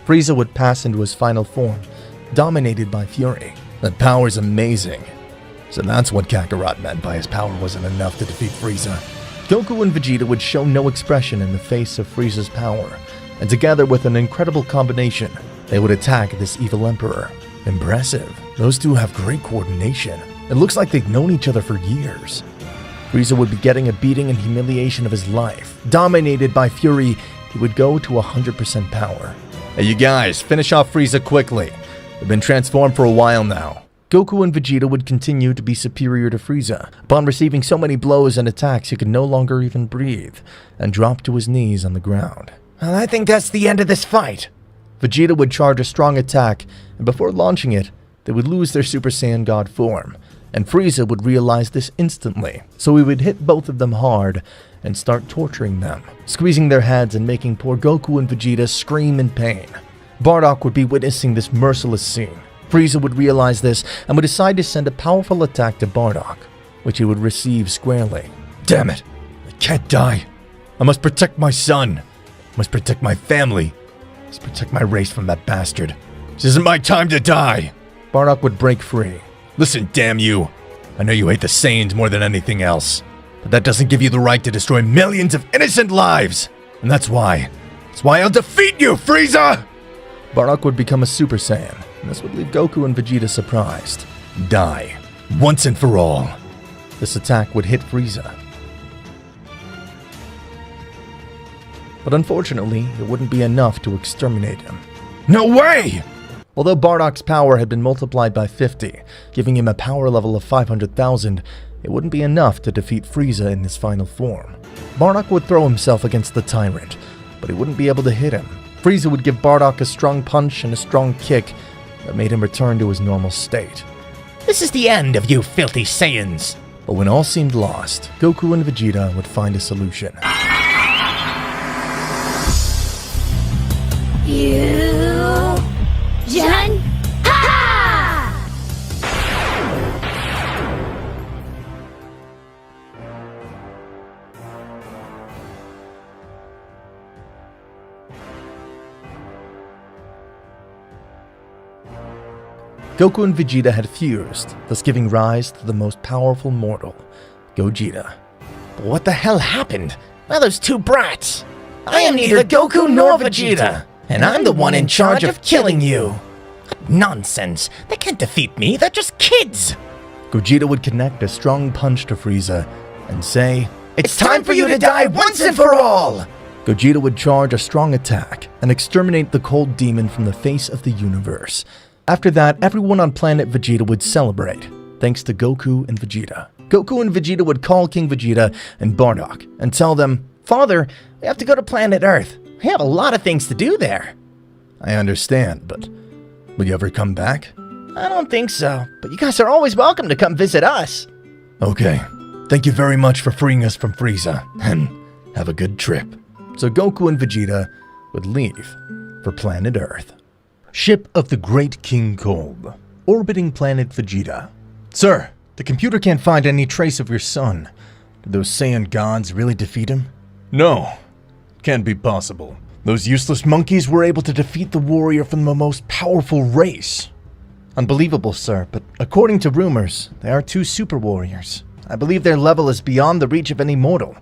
Frieza would pass into his final form, dominated by fury. That power's amazing. So that's what Kakarot meant by his power wasn't enough to defeat Frieza. Goku and Vegeta would show no expression in the face of Frieza's power, and together with an incredible combination, they would attack this evil emperor. Impressive. Those two have great coordination. It looks like they've known each other for years. Frieza would be getting a beating and humiliation of his life. Dominated by fury, he would go to 100% power. Hey, you guys, finish off Frieza quickly. They've been transformed for a while now. Goku and Vegeta would continue to be superior to Frieza. Upon receiving so many blows and attacks, he could no longer even breathe, and dropped to his knees on the ground. Well, I think that's the end of this fight. Vegeta would charge a strong attack, and before launching it, they would lose their Super Saiyan God form, and Frieza would realize this instantly, so he would hit both of them hard and start torturing them, squeezing their heads and making poor Goku and Vegeta scream in pain. Bardock would be witnessing this merciless scene. Frieza would realize this and would decide to send a powerful attack to Bardock, which he would receive squarely. Damn it! I can't die! I must protect my son! I must protect my family! I must protect my race from that bastard! This isn't my time to die! Bardock would break free. Listen, damn you! I know you hate the Saiyans more than anything else, but that doesn't give you the right to destroy millions of innocent lives! And that's why I'll defeat you, Frieza! Bardock would become a Super Saiyan, and this would leave Goku and Vegeta surprised. Die, once and for all. This attack would hit Frieza. But unfortunately, it wouldn't be enough to exterminate him. No way! Although Bardock's power had been multiplied by 50, giving him a power level of 500,000, it wouldn't be enough to defeat Frieza in his final form. Bardock would throw himself against the tyrant, but he wouldn't be able to hit him. Frieza would give Bardock a strong punch and a strong kick that made him return to his normal state. This is the end of you filthy Saiyans! But when all seemed lost, Goku and Vegeta would find a solution. Fusion! Ha! Goku and Vegeta had fused, thus giving rise to the most powerful mortal, Gogeta. But what the hell happened? Well, those two brats! I am neither Goku nor Vegeta, and I'm the one in charge of killing you! What nonsense! They can't defeat me, they're just kids! Gogeta would connect a strong punch to Frieza and say, It's time for you to die once and for all! Gogeta would charge a strong attack and exterminate the cold demon from the face of the universe. After that, everyone on planet Vegeta would celebrate, thanks to Goku and Vegeta. Goku and Vegeta would call King Vegeta and Bardock and tell them, Father, we have to go to planet Earth. We have a lot of things to do there. I understand, but will you ever come back? I don't think so, but you guys are always welcome to come visit us. Okay, thank you very much for freeing us from Frieza, and have a good trip. So Goku and Vegeta would leave for planet Earth. Ship of the Great King Cold, orbiting planet Vegeta. Sir, the computer can't find any trace of your son. Did those Saiyan gods really defeat him? No, can't be possible. Those useless monkeys were able to defeat the warrior from the most powerful race. Unbelievable, sir, but according to rumors, they are two super warriors. I believe their level is beyond the reach of any mortal.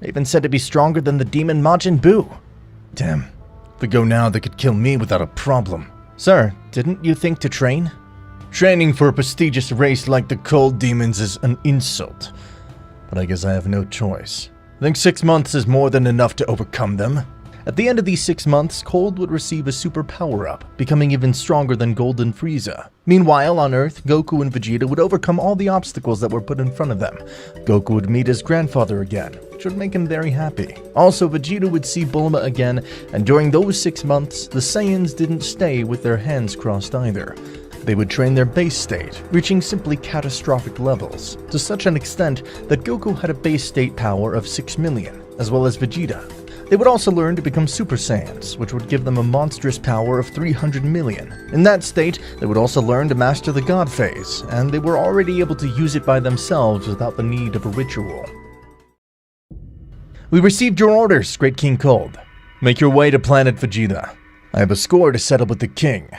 They even said to be stronger than the demon Majin Buu. Damn. If we go now, they could kill me without a problem. Sir, didn't you think to train? Training for a prestigious race like the Cold Demons is an insult. But I guess I have no choice. I think 6 months is more than enough to overcome them. At the end of these 6 months, Cold would receive a super power-up, becoming even stronger than Golden Frieza. Meanwhile, on Earth, Goku and Vegeta would overcome all the obstacles that were put in front of them. Goku would meet his grandfather again, which would make him very happy. Also, Vegeta would see Bulma again, and during those 6 months, the Saiyans didn't stay with their hands crossed either. They would train their base state, reaching simply catastrophic levels, to such an extent that Goku had a base state power of 6 million, as well as Vegeta. They would also learn to become Super Saiyans, which would give them a monstrous power of 300 million. In that state, they would also learn to master the God phase, and they were already able to use it by themselves without the need of a ritual. We received your orders, Great King Cold. Make your way to planet Vegeta. I have a score to settle with the king.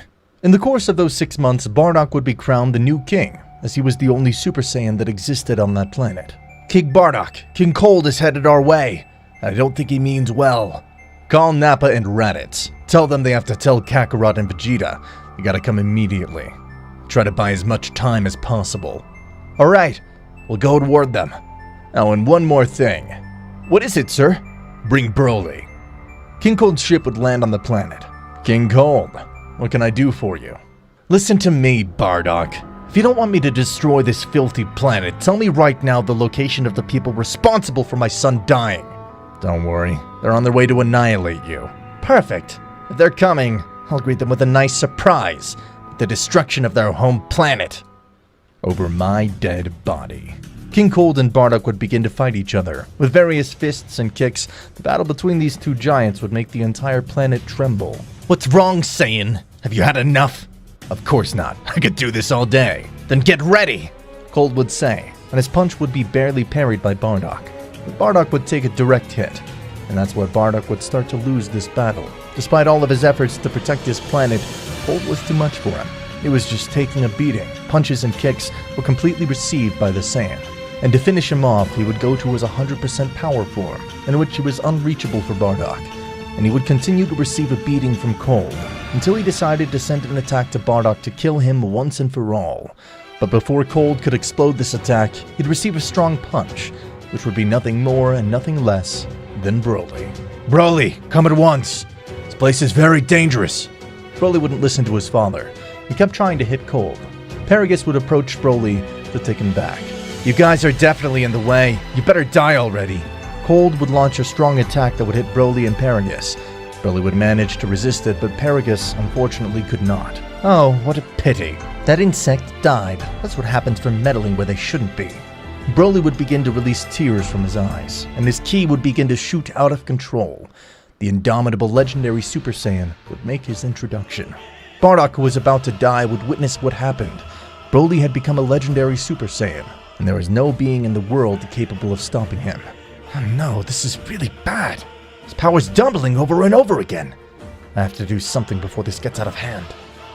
In the course of those 6 months, Bardock would be crowned the new king, as he was the only Super Saiyan that existed on that planet. King Bardock, King Cold is headed our way. I don't think he means well. Call Nappa and Raditz. Tell them they have to tell Kakarot and Vegeta. You gotta come immediately. Try to buy as much time as possible. Alright, we'll go toward them. Oh, and one more thing. What is it, sir? Bring Broly. King Cold's ship would land on the planet. King Cold, what can I do for you? Listen to me, Bardock. If you don't want me to destroy this filthy planet, tell me right now the location of the people responsible for my son dying. Don't worry, they're on their way to annihilate you. Perfect. If they're coming, I'll greet them with a nice surprise. The destruction of their home planet. Over my dead body. King Cold and Bardock would begin to fight each other. With various fists and kicks, the battle between these two giants would make the entire planet tremble. What's wrong, Saiyan? Have you had enough? Of course not. I could do this all day. Then get ready, Cold would say, and his punch would be barely parried by Bardock. But Bardock would take a direct hit, and that's where Bardock would start to lose this battle. Despite all of his efforts to protect his planet, Cold was too much for him. He was just taking a beating. Punches and kicks were completely received by the Saiyan. And to finish him off, he would go to his 100% power form, in which he was unreachable for Bardock. And he would continue to receive a beating from Cold, until he decided to send an attack to Bardock to kill him once and for all. But before Cold could explode this attack, he'd receive a strong punch, which would be nothing more and nothing less than Broly. Broly, come at once! This place is very dangerous. Broly wouldn't listen to his father. He kept trying to hit Cold. Paragus would approach Broly to take him back. You guys are definitely in the way. You better die already. Cold would launch a strong attack that would hit Broly and Paragus. Broly would manage to resist it, but Paragus unfortunately could not. Oh, what a pity. That insect died. That's what happens for meddling where they shouldn't be. Broly would begin to release tears from his eyes, and his ki would begin to shoot out of control. The indomitable legendary Super Saiyan would make his introduction. Bardock, who was about to die, would witness what happened. Broly had become a legendary Super Saiyan, and there was no being in the world capable of stopping him. Oh no, this is really bad. His power's doubling over and over again. I have to do something before this gets out of hand.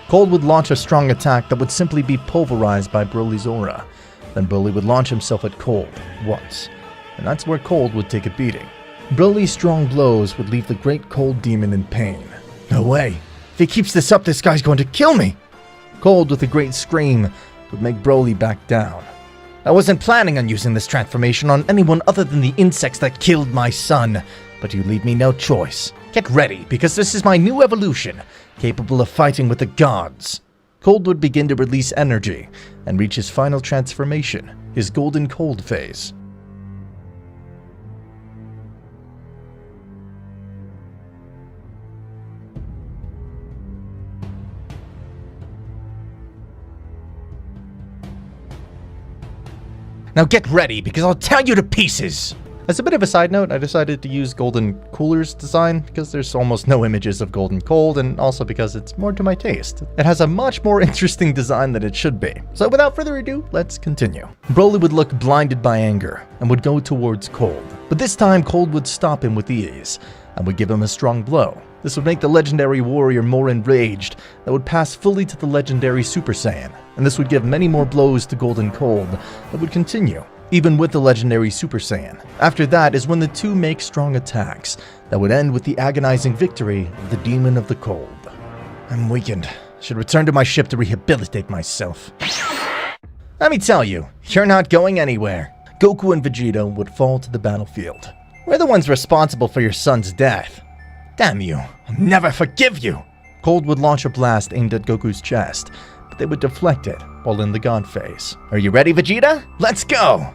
Cold would launch a strong attack that would simply be pulverized by Broly's aura. Then Broly would launch himself at Cold once, and that's where Cold would take a beating. Broly's strong blows would leave the great Cold Demon in pain. No way. If he keeps this up, this guy's going to kill me. Cold, with a great scream, would make Broly back down. I wasn't planning on using this transformation on anyone other than the insects that killed my son, but you leave me no choice. Get ready, because this is my new evolution, capable of fighting with the gods. Cold would begin to release energy and reach his final transformation, his Golden Cold phase. Now get ready, because I'll tear you to pieces! As a bit of a side note, I decided to use Golden Cooler's design because there's almost no images of Golden Cold, and also because it's more to my taste. It has a much more interesting design than it should be. So without further ado, let's continue. Broly would look blinded by anger and would go towards Cold. But this time, Cold would stop him with ease and would give him a strong blow. This would make the legendary warrior more enraged, that would pass fully to the legendary Super Saiyan, and this would give many more blows to Golden Cold that would continue, even with the legendary Super Saiyan. After that is when the two make strong attacks that would end with the agonizing victory of the Demon of the Cold. I'm weakened. Should return to my ship to rehabilitate myself. Let me tell you, you're not going anywhere. Goku and Vegeta would fall to the battlefield. We're the ones responsible for your son's death. Damn you, I'll never forgive you! Cold would launch a blast aimed at Goku's chest, but they would deflect it while in the God phase. Are you ready, Vegeta? Let's go!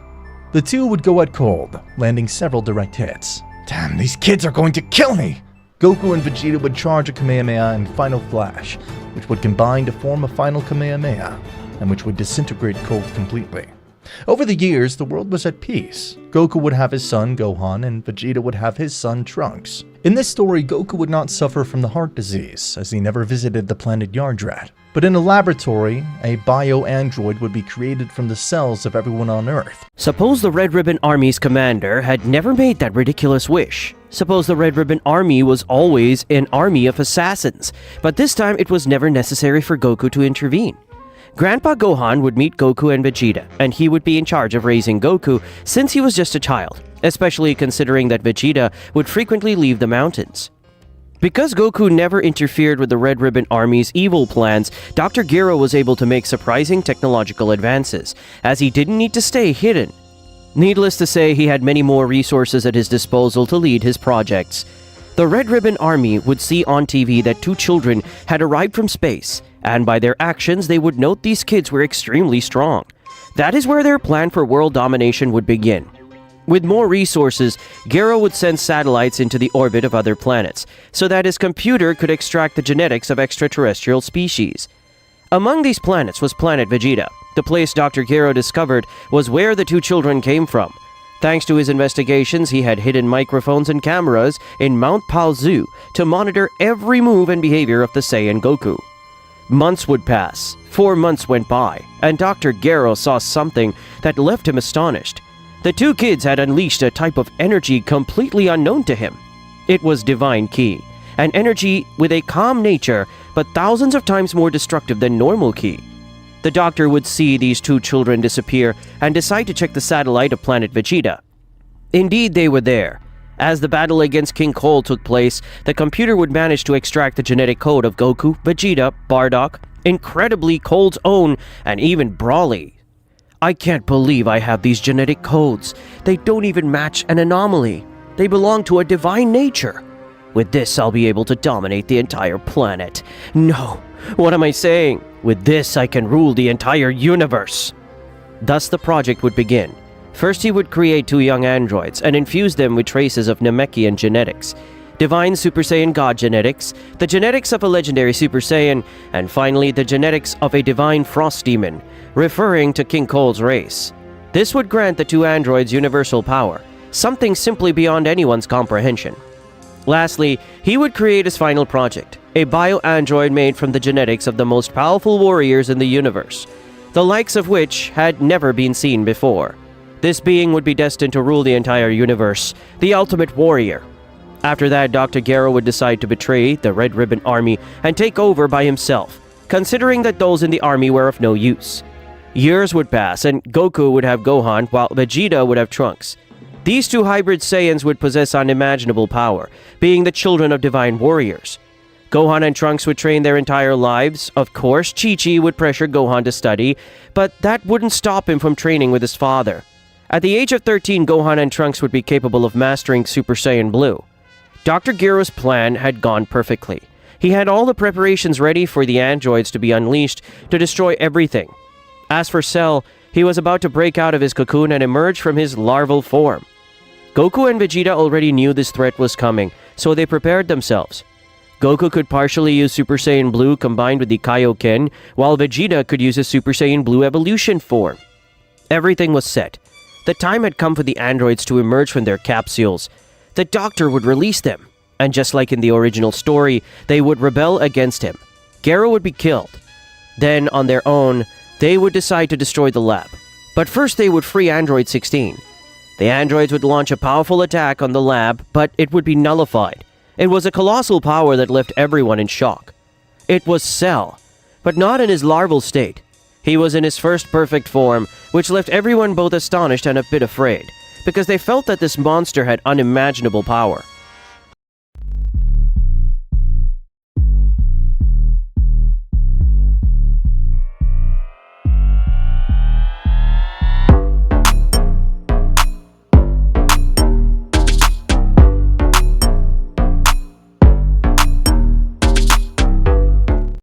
The two would go at Cold, landing several direct hits. Damn, these kids are going to kill me! Goku and Vegeta would charge a Kamehameha and Final Flash, which would combine to form a final Kamehameha, and which would disintegrate Cold completely. Over the years, the world was at peace. Goku would have his son Gohan, and Vegeta would have his son Trunks. In this story, Goku would not suffer from the heart disease, as he never visited the planet Yardrat. But in a laboratory, a bio-android would be created from the cells of everyone on Earth. Suppose the Red Ribbon Army's commander had never made that ridiculous wish. Suppose the Red Ribbon Army was always an army of assassins, but this time it was never necessary for Goku to intervene. Grandpa Gohan would meet Goku and Vegeta, and he would be in charge of raising Goku since he was just a child, especially considering that Vegeta would frequently leave the mountains. Because Goku never interfered with the Red Ribbon Army's evil plans, Dr. Gero was able to make surprising technological advances, as he didn't need to stay hidden. Needless to say, he had many more resources at his disposal to lead his projects. The Red Ribbon Army would see on TV that 2 children had arrived from space, and by their actions they would note these kids were extremely strong. That is where their plan for world domination would begin. With more resources, Gero would send satellites into the orbit of other planets, so that his computer could extract the genetics of extraterrestrial species. Among these planets was planet Vegeta. The place Dr. Gero discovered was where the 2 children came from. Thanks to his investigations, he had hidden microphones and cameras in Mount Pao Zoo to monitor every move and behavior of the Saiyan Goku. Months would pass. 4 months went by, and Dr. Gero saw something that left him astonished. The 2 kids had unleashed a type of energy completely unknown to him. It was Divine Ki, an energy with a calm nature, but thousands of times more destructive than normal Ki. The doctor would see these 2 children disappear and decide to check the satellite of planet Vegeta. Indeed, they were there. As the battle against King Cole took place, the computer would manage to extract the genetic code of Goku, Vegeta, Bardock, incredibly Cole's own, and even Broly. I can't believe I have these genetic codes. They don't even match an anomaly. They belong to a divine nature. With this, I'll be able to dominate the entire planet. No, what am I saying? With this, I can rule the entire universe. Thus, the project would begin. First, he would create 2 young androids and infuse them with traces of Namekian genetics, divine Super Saiyan God genetics, the genetics of a legendary Super Saiyan, and finally, the genetics of a divine Frost Demon, referring to King Cole's race. This would grant the 2 androids universal power, something simply beyond anyone's comprehension. Lastly, he would create his final project, a bio-android made from the genetics of the most powerful warriors in the universe, the likes of which had never been seen before. This being would be destined to rule the entire universe, the ultimate warrior. After that, Dr. Gero would decide to betray the Red Ribbon Army and take over by himself, considering that those in the army were of no use. Years would pass, and Goku would have Gohan, while Vegeta would have Trunks. These 2 hybrid Saiyans would possess unimaginable power, being the children of divine warriors. Gohan and Trunks would train their entire lives. Of course, Chi-Chi would pressure Gohan to study, but that wouldn't stop him from training with his father. At the age of 13, Gohan and Trunks would be capable of mastering Super Saiyan Blue. Dr. Gero's plan had gone perfectly. He had all the preparations ready for the androids to be unleashed to destroy everything. As for Cell, he was about to break out of his cocoon and emerge from his larval form. Goku and Vegeta already knew this threat was coming, so they prepared themselves. Goku could partially use Super Saiyan Blue combined with the Kaioken, while Vegeta could use his Super Saiyan Blue evolution form. Everything was set. The time had come for the androids to emerge from their capsules. The Doctor would release them, and just like in the original story, they would rebel against him. Gero would be killed. Then, on their own, they would decide to destroy the lab. But first they would free Android 16. The androids would launch a powerful attack on the lab, but it would be nullified. It was a colossal power that left everyone in shock. It was Cell, but not in his larval state. He was in his first perfect form, which left everyone both astonished and a bit afraid, because they felt that this monster had unimaginable power.